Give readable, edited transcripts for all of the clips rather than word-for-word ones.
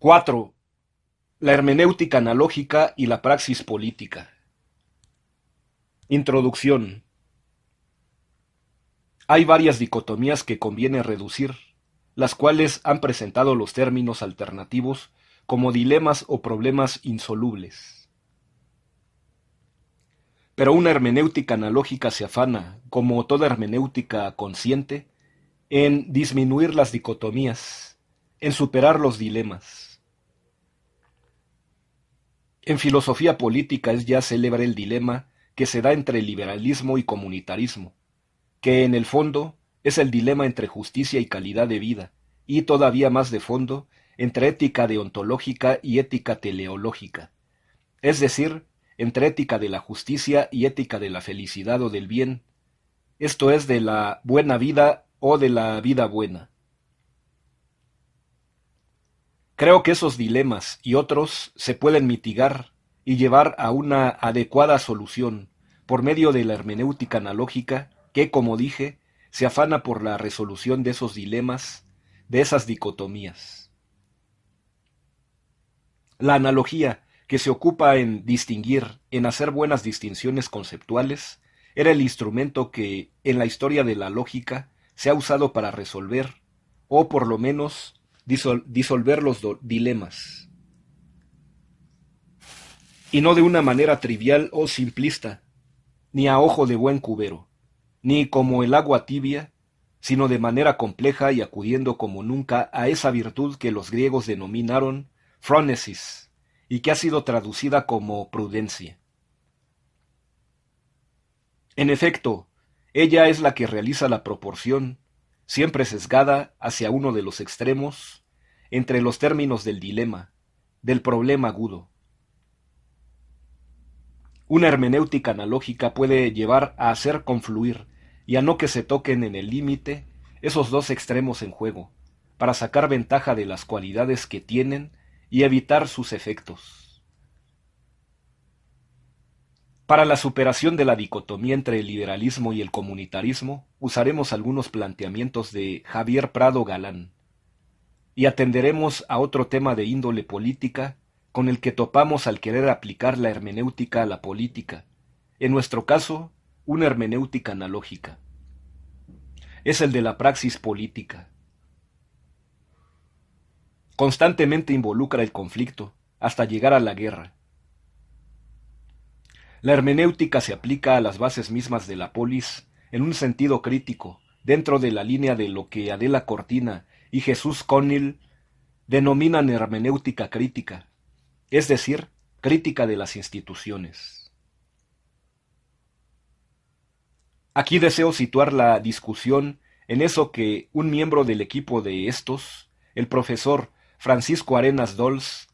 4. La hermenéutica analógica y la praxis política. Introducción. Hay varias dicotomías que conviene reducir, las cuales han presentado los términos alternativos como dilemas o problemas insolubles. Pero una hermenéutica analógica se afana, como toda hermenéutica consciente, en disminuir las dicotomías, en superar los dilemas. En filosofía política es ya célebre el dilema que se da entre liberalismo y comunitarismo, que en el fondo es el dilema entre justicia y calidad de vida, y todavía más de fondo, entre ética deontológica y ética teleológica, es decir, entre ética de la justicia y ética de la felicidad o del bien, esto es, de la buena vida o de la vida buena. Creo que esos dilemas y otros se pueden mitigar y llevar a una adecuada solución por medio de la hermenéutica analógica que, como dije, se afana por la resolución de esos dilemas, de esas dicotomías. La analogía, que se ocupa en distinguir, en hacer buenas distinciones conceptuales, era el instrumento que, en la historia de la lógica, se ha usado para resolver, o por lo menos disolver los dilemas. Y no de una manera trivial o simplista, ni a ojo de buen cubero, ni como el agua tibia, sino de manera compleja y acudiendo como nunca a esa virtud que los griegos denominaron phronesis, y que ha sido traducida como prudencia. En efecto, ella es la que realiza la proporción, siempre sesgada hacia uno de los extremos, entre los términos del dilema, del problema agudo. Una hermenéutica analógica puede llevar a hacer confluir y a no que se toquen en el límite esos dos extremos en juego, para sacar ventaja de las cualidades que tienen y evitar sus efectos. Para la superación de la dicotomía entre el liberalismo y el comunitarismo, usaremos algunos planteamientos de Javier Prado Galán, y atenderemos a otro tema de índole política con el que topamos al querer aplicar la hermenéutica a la política, en nuestro caso, una hermenéutica analógica. Es el de la praxis política. Constantemente involucra el conflicto, hasta llegar a la guerra. La hermenéutica se aplica a las bases mismas de la polis en un sentido crítico, dentro de la línea de lo que Adela Cortina y Jesús Conil denominan hermenéutica crítica, es decir, crítica de las instituciones. Aquí deseo situar la discusión en eso que un miembro del equipo de estos, el profesor Francisco Arenas Dols,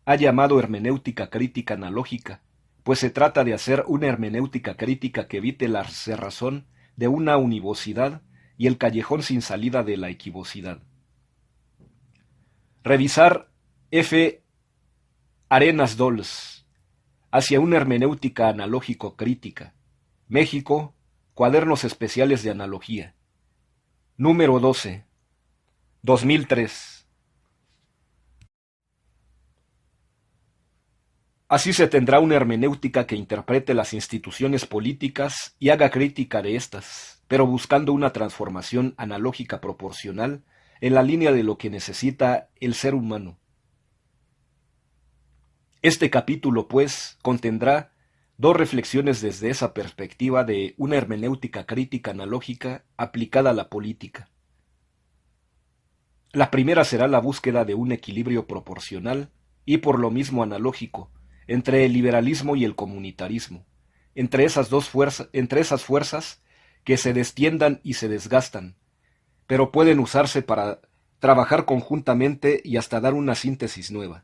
ha llamado hermenéutica crítica analógica, pues se trata de hacer una hermenéutica crítica que evite la cerrazón de una univocidad y el callejón sin salida de la equivocidad. Revisar F. Arenas Dols, hacia una hermenéutica analógico-crítica. México, Cuadernos Especiales de Analogía. Número 12. 2003. Así se tendrá una hermenéutica que interprete las instituciones políticas y haga crítica de éstas, pero buscando una transformación analógica proporcional en la línea de lo que necesita el ser humano. Este capítulo, pues, contendrá dos reflexiones desde esa perspectiva de una hermenéutica crítica analógica aplicada a la política. La primera será la búsqueda de un equilibrio proporcional y por lo mismo analógico entre el liberalismo y el comunitarismo, entre esas fuerzas que se destiendan y se desgastan, pero pueden usarse para trabajar conjuntamente y hasta dar una síntesis nueva.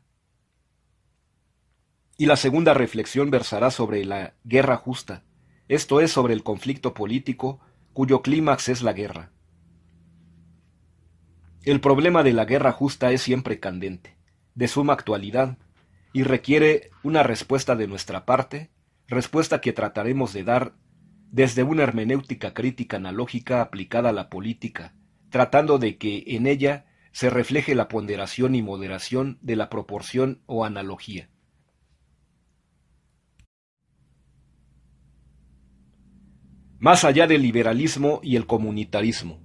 Y la segunda reflexión versará sobre la guerra justa, esto es, sobre el conflicto político cuyo clímax es la guerra. El problema de la guerra justa es siempre candente, de suma actualidad, y requiere una respuesta de nuestra parte, respuesta que trataremos de dar desde una hermenéutica crítica analógica aplicada a la política, tratando de que en ella se refleje la ponderación y moderación de la proporción o analogía. Más allá del liberalismo y el comunitarismo.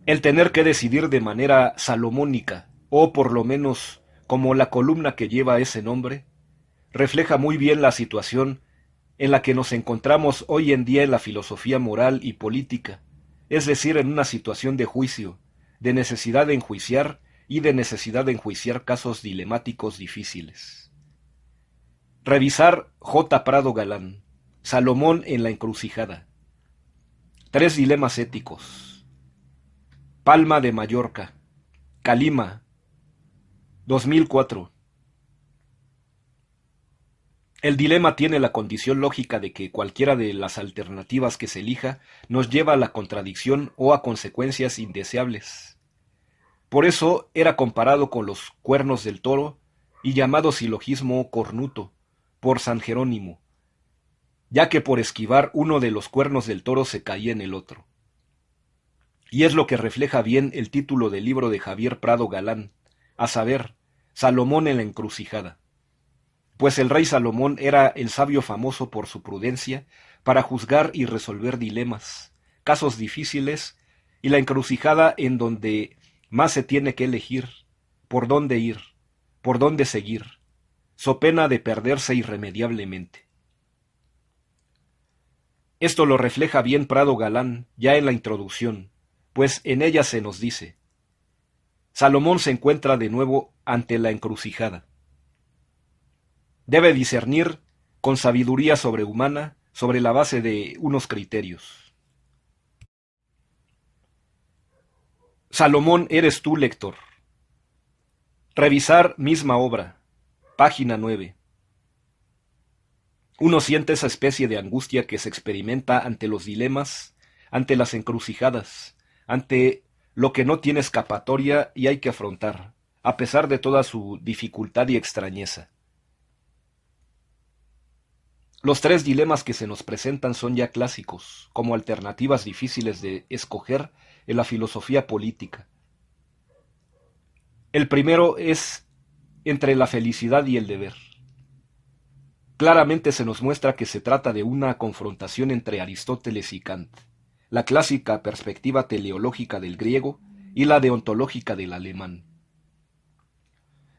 El tener que decidir de manera salomónica, o por lo menos como la columna que lleva ese nombre, refleja muy bien la situación en la que nos encontramos hoy en día en la filosofía moral y política, es decir, en una situación de juicio, de necesidad de enjuiciar y de necesidad de enjuiciar casos dilemáticos difíciles. Revisar J. Prado Galán, Salomón en la encrucijada. 3 dilemas éticos. Palma de Mallorca, Calima, 2004. El dilema tiene la condición lógica de que cualquiera de las alternativas que se elija nos lleva a la contradicción o a consecuencias indeseables. Por eso era comparado con los cuernos del toro y llamado silogismo cornuto por San Jerónimo, ya que por esquivar uno de los cuernos del toro se caía en el otro. Y es lo que refleja bien el título del libro de Javier Prado Galán, a saber, Salomón en la encrucijada. Pues el rey Salomón era el sabio famoso por su prudencia para juzgar y resolver dilemas, casos difíciles, y la encrucijada en donde más se tiene que elegir, por dónde ir, por dónde seguir, so pena de perderse irremediablemente. Esto lo refleja bien Prado Galán ya en la introducción, pues en ella se nos dice: Salomón se encuentra de nuevo ante la encrucijada. Debe discernir con sabiduría sobrehumana sobre la base de unos criterios. Salomón eres tú, lector. Revisar misma obra, página 9. Uno siente esa especie de angustia que se experimenta ante los dilemas, ante las encrucijadas, ante lo que no tiene escapatoria y hay que afrontar, a pesar de toda su dificultad y extrañeza. Los 3 dilemas que se nos presentan son ya clásicos, como alternativas difíciles de escoger en la filosofía política. El primero es entre la felicidad y el deber. Claramente se nos muestra que se trata de una confrontación entre Aristóteles y Kant, la clásica perspectiva teleológica del griego y la deontológica del alemán.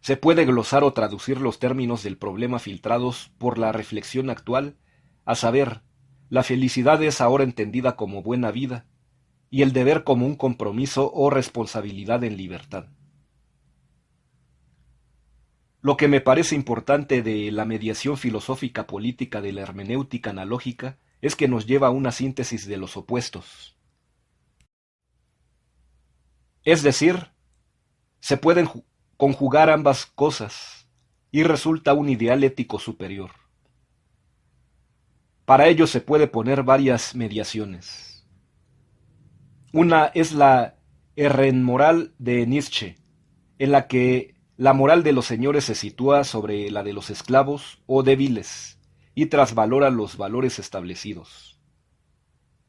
Se puede glosar o traducir los términos del problema filtrados por la reflexión actual, a saber, la felicidad es ahora entendida como buena vida, y el deber como un compromiso o responsabilidad en libertad. Lo que me parece importante de la mediación filosófica política de la hermenéutica analógica es que nos lleva a una síntesis de los opuestos. Es decir, se pueden conjugar ambas cosas y resulta un ideal ético superior. Para ello se puede poner varias mediaciones. Una es la Ehrenmoral de Nietzsche, en la que la moral de los señores se sitúa sobre la de los esclavos o débiles y trasvalora los valores establecidos.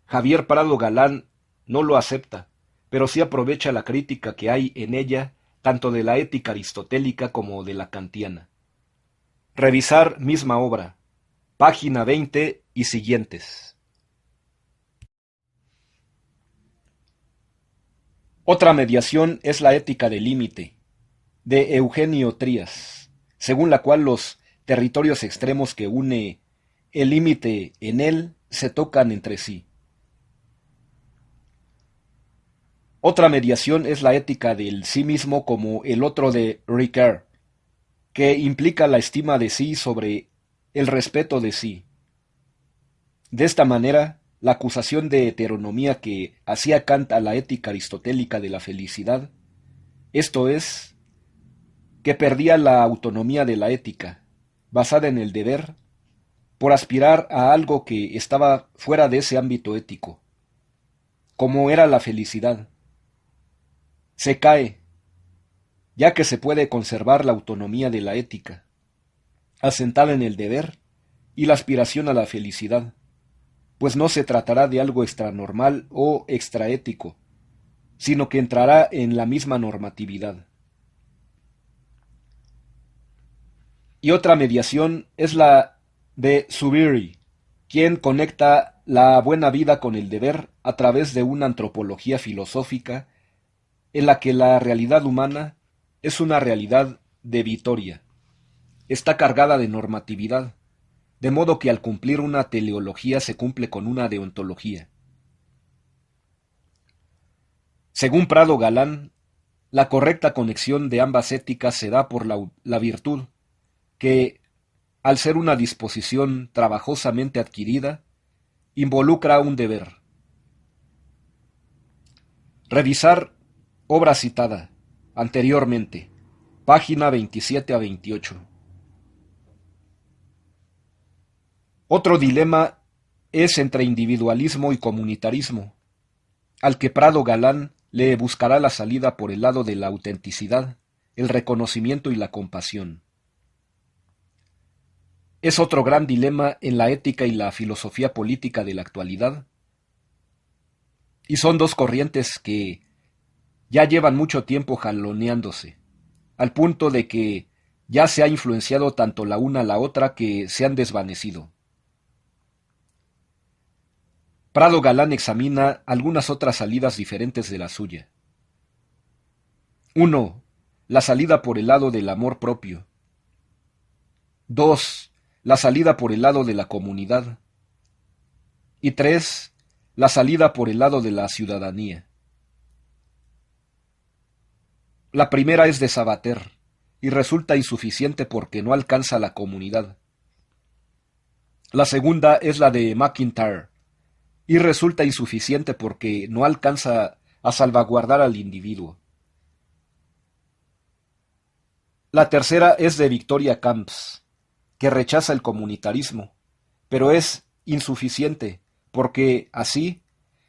Javier Prado Galán no lo acepta, pero sí aprovecha la crítica que hay en ella tanto de la ética aristotélica como de la kantiana. Revisar misma obra, página 20 y siguientes. Otra mediación es la ética del límite, de Eugenio Trías, según la cual los territorios extremos que une el límite en él se tocan entre sí. Otra mediación es la ética del sí mismo como el otro de Ricard, que implica la estima de sí sobre el respeto de sí. De esta manera, la acusación de heteronomía que hacía Kant a la ética aristotélica de la felicidad, esto es, que perdía la autonomía de la ética, basada en el deber, por aspirar a algo que estaba fuera de ese ámbito ético, como era la felicidad. Se cae, ya que se puede conservar la autonomía de la ética, asentada en el deber y la aspiración a la felicidad, pues no se tratará de algo extranormal o extraético, sino que entrará en la misma normatividad. Y otra mediación es la de Zubiri, quien conecta la buena vida con el deber a través de una antropología filosófica en la que la realidad humana es una realidad debitoria, está cargada de normatividad, de modo que al cumplir una teleología se cumple con una deontología. Según Prado Galán, la correcta conexión de ambas éticas se da por la virtud, que, al ser una disposición trabajosamente adquirida, involucra un deber. Revisar obra citada anteriormente, página 27 a 28. Otro dilema es entre individualismo y comunitarismo, al que Prado Galán le buscará la salida por el lado de la autenticidad, el reconocimiento y la compasión. Es otro gran dilema en la ética y la filosofía política de la actualidad, y son dos corrientes que ya llevan mucho tiempo jaloneándose, al punto de que ya se ha influenciado tanto la una a la otra que se han desvanecido. Prado Galán examina algunas otras salidas diferentes de la suya. 1. La salida por el lado del amor propio. 2. La salida por el lado de la comunidad. Y 3. La salida por el lado de la ciudadanía. La primera es de Sabater, y resulta insuficiente porque no alcanza la comunidad. La segunda es la de McIntyre, y resulta insuficiente porque no alcanza a salvaguardar al individuo. La tercera es de Victoria Camps, que rechaza el comunitarismo, pero es insuficiente porque, así,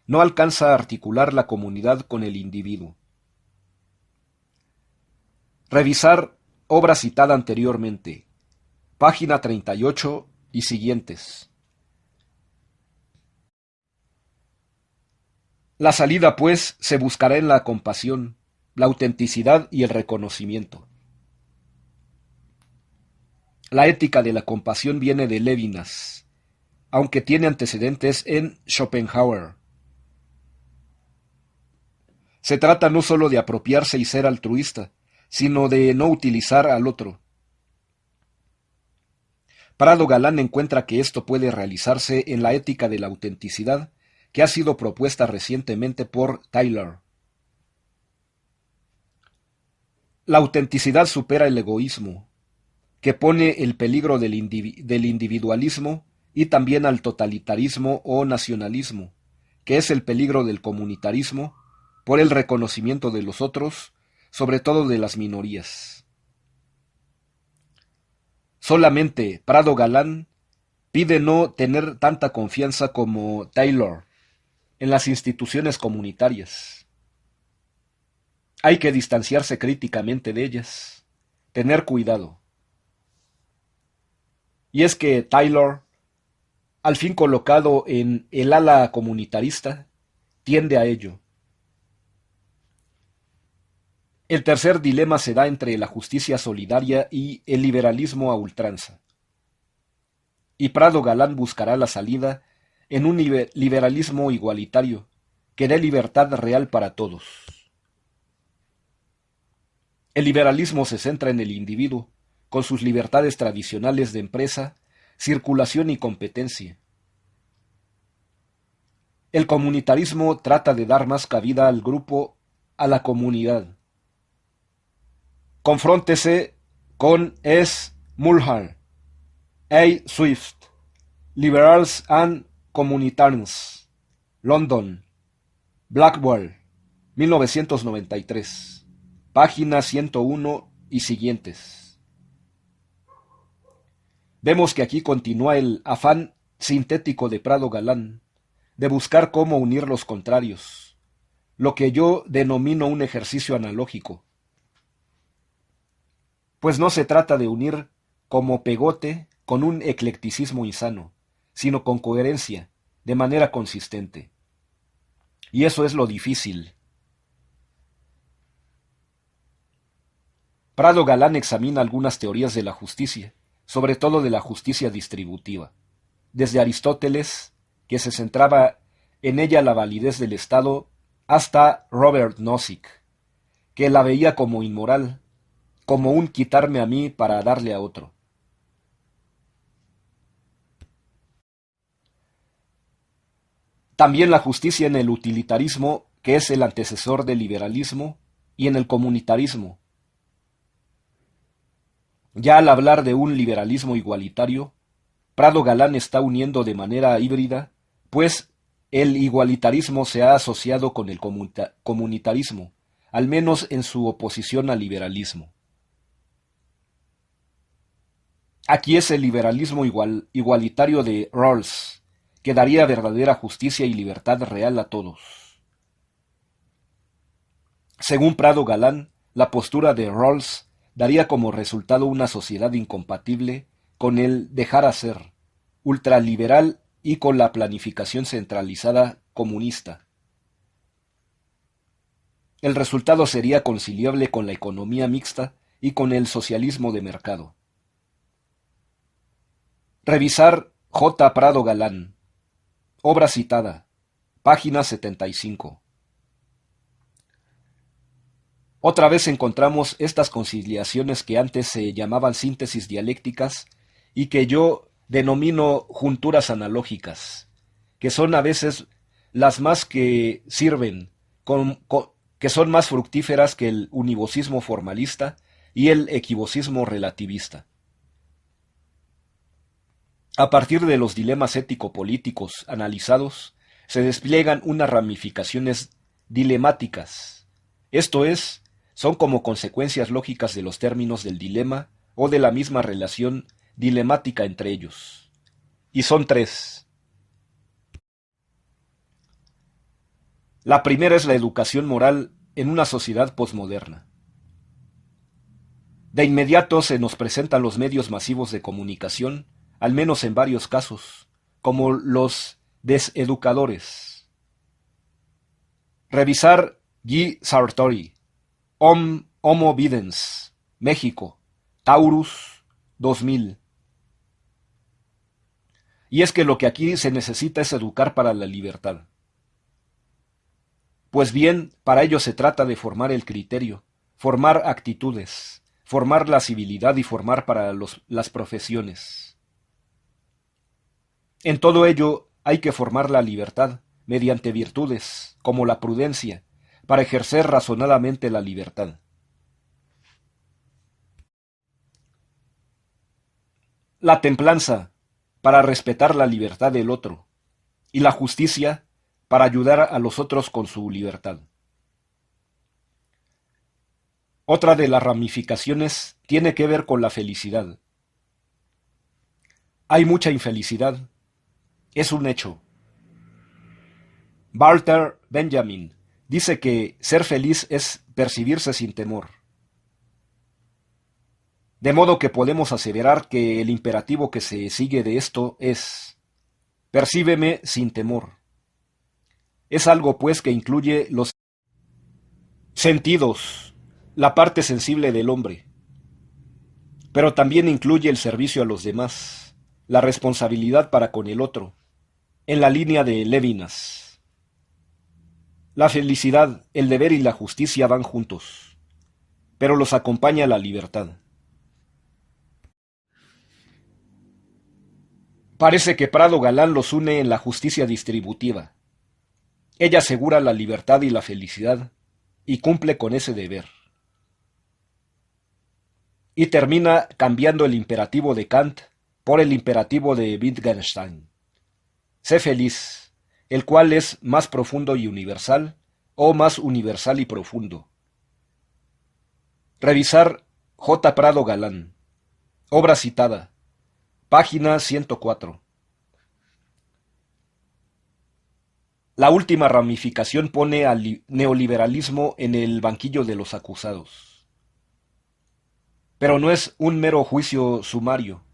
no alcanza a articular la comunidad con el individuo. Revisar obra citada anteriormente, página 38 y siguientes. La salida, pues, se buscará en la compasión, la autenticidad y el reconocimiento. La ética de la compasión viene de Levinas, aunque tiene antecedentes en Schopenhauer. Se trata no sólo de apropiarse y ser altruista, sino de no utilizar al otro. Prado Galán encuentra que esto puede realizarse en la ética de la autenticidad, que ha sido propuesta recientemente por Taylor. La autenticidad supera el egoísmo, que pone el peligro del individualismo y también al totalitarismo o nacionalismo, que es el peligro del comunitarismo, por el reconocimiento de los otros, sobre todo de las minorías. Solamente Prado Galán pide no tener tanta confianza como Taylor en las instituciones comunitarias. Hay que distanciarse críticamente de ellas, tener cuidado. Y es que Taylor, al fin colocado en el ala comunitarista, tiende a ello. El tercer dilema se da entre la justicia solidaria y el liberalismo a ultranza. Y Prado Galán buscará la salida en un liberalismo igualitario, que dé libertad real para todos. El liberalismo se centra en el individuo, con sus libertades tradicionales de empresa, circulación y competencia. El comunitarismo trata de dar más cabida al grupo, a la comunidad. Confróntese con S. Mulhern, A. Swift, Liberals and Communitarians, London, Blackwell, 1993, página 101 y siguientes. Vemos que aquí continúa el afán sintético de Prado Galán, de buscar cómo unir los contrarios, lo que yo denomino un ejercicio analógico. Pues no se trata de unir como pegote con un eclecticismo insano, sino con coherencia, de manera consistente. Y eso es lo difícil. Prado Galán examina algunas teorías de la justicia, sobre todo de la justicia distributiva, desde Aristóteles, que se centraba en ella la validez del Estado, hasta Robert Nozick, que la veía como inmoral, como un quitarme a mí para darle a otro. También la justicia en el utilitarismo, que es el antecesor del liberalismo, y en el comunitarismo. Ya al hablar de un liberalismo igualitario, Prado Galán está uniendo de manera híbrida, pues el igualitarismo se ha asociado con el comunitarismo, al menos en su oposición al liberalismo. Aquí es el liberalismo igualitario de Rawls, que daría verdadera justicia y libertad real a todos. Según Prado Galán, la postura de Rawls daría como resultado una sociedad incompatible con el dejar hacer, ultraliberal y con la planificación centralizada comunista. El resultado sería conciliable con la economía mixta y con el socialismo de mercado. Revisar J. Prado Galán. Obra citada. Página 75. Otra vez encontramos estas conciliaciones que antes se llamaban síntesis dialécticas y que yo denomino junturas analógicas, que son a veces las más que sirven, que son más fructíferas que el univocismo formalista y el equivocismo relativista. A partir de los dilemas ético-políticos analizados, se despliegan unas ramificaciones dilemáticas, esto es, son como consecuencias lógicas de los términos del dilema o de la misma relación dilemática entre ellos. Y son tres. La primera es la educación moral en una sociedad posmoderna. De inmediato se nos presentan los medios masivos de comunicación, al menos en varios casos, como los deseducadores. Revisar Guy Sartori, Homo Videns, México, Taurus 2000. Y es que lo que aquí se necesita es educar para la libertad. Pues bien, para ello se trata de formar el criterio, formar actitudes, formar la civilidad y formar para las profesiones. En todo ello hay que formar la libertad mediante virtudes, como la prudencia, para ejercer razonadamente la libertad. La templanza, para respetar la libertad del otro, y la justicia, para ayudar a los otros con su libertad. Otra de las ramificaciones tiene que ver con la felicidad. Hay mucha infelicidad, es un hecho. Walter Benjamin dice que ser feliz es percibirse sin temor. De modo que podemos aseverar que el imperativo que se sigue de esto es: percíbeme sin temor. Es algo, pues, que incluye los sentidos, la parte sensible del hombre, pero también incluye el servicio a los demás, la responsabilidad para con el otro, en la línea de Lévinas. La felicidad, el deber y la justicia van juntos, pero los acompaña la libertad. Parece que Prado Galán los une en la justicia distributiva. Ella asegura la libertad y la felicidad, y cumple con ese deber. Y termina cambiando el imperativo de Kant por el imperativo de Wittgenstein. Sé feliz, el cual es más profundo y universal, o más universal y profundo. Revisar J. Prado Galán. Obra citada. Página 104. La última ramificación pone al neoliberalismo en el banquillo de los acusados. Pero no es un mero juicio sumario.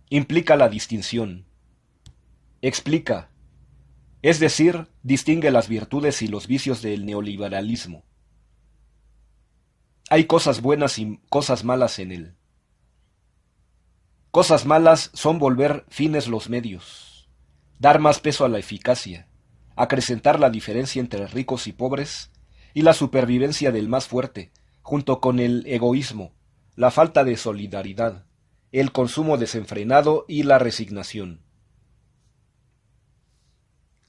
Implica la distinción. Explica, es decir, distingue las virtudes y los vicios del neoliberalismo. Hay cosas buenas y cosas malas en él. Cosas malas son volver fines los medios, dar más peso a la eficacia, acrecentar la diferencia entre ricos y pobres, y la supervivencia del más fuerte, junto con el egoísmo, la falta de solidaridad, el consumo desenfrenado y la resignación.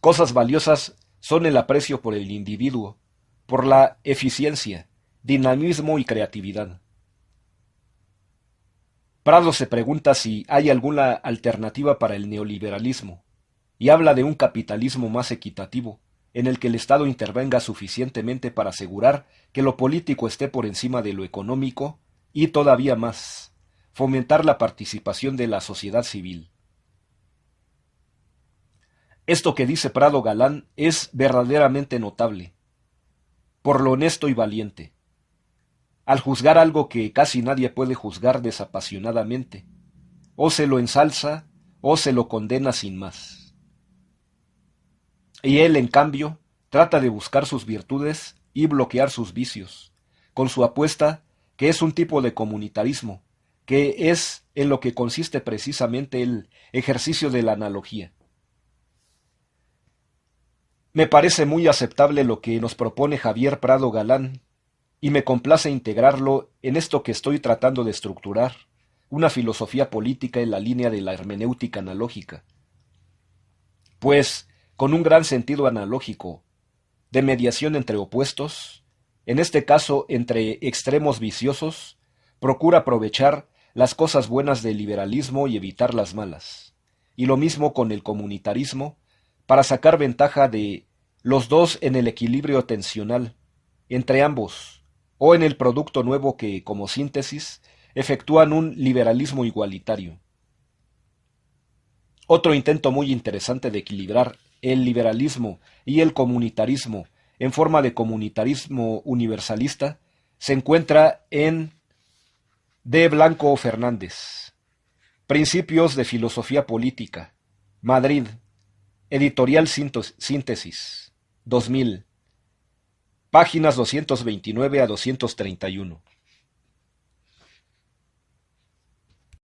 Cosas valiosas son el aprecio por el individuo, por la eficiencia, dinamismo y creatividad. Prado se pregunta si hay alguna alternativa para el neoliberalismo, y habla de un capitalismo más equitativo, en el que el Estado intervenga suficientemente para asegurar que lo político esté por encima de lo económico y todavía más, fomentar la participación de la sociedad civil. Esto que dice Prado Galán es verdaderamente notable, por lo honesto y valiente, al juzgar algo que casi nadie puede juzgar desapasionadamente, o se lo ensalza o se lo condena sin más. Y él, en cambio, trata de buscar sus virtudes y bloquear sus vicios, con su apuesta que es un tipo de comunitarismo, que es en lo que consiste precisamente el ejercicio de la analogía. Me parece muy aceptable lo que nos propone Javier Prado Galán, y me complace integrarlo en esto que estoy tratando de estructurar, una filosofía política en la línea de la hermenéutica analógica. Pues, con un gran sentido analógico, de mediación entre opuestos, en este caso entre extremos viciosos, procura aprovechar las cosas buenas del liberalismo y evitar las malas. Y lo mismo con el comunitarismo, para sacar ventaja de los dos en el equilibrio tensional entre ambos, o en el producto nuevo que, como síntesis, efectúan un liberalismo igualitario. Otro intento muy interesante de equilibrar el liberalismo y el comunitarismo en forma de comunitarismo universalista se encuentra en D. Blanco Fernández. Principios de Filosofía Política. Madrid. Editorial Síntesis. 2000. Páginas 229 a 231.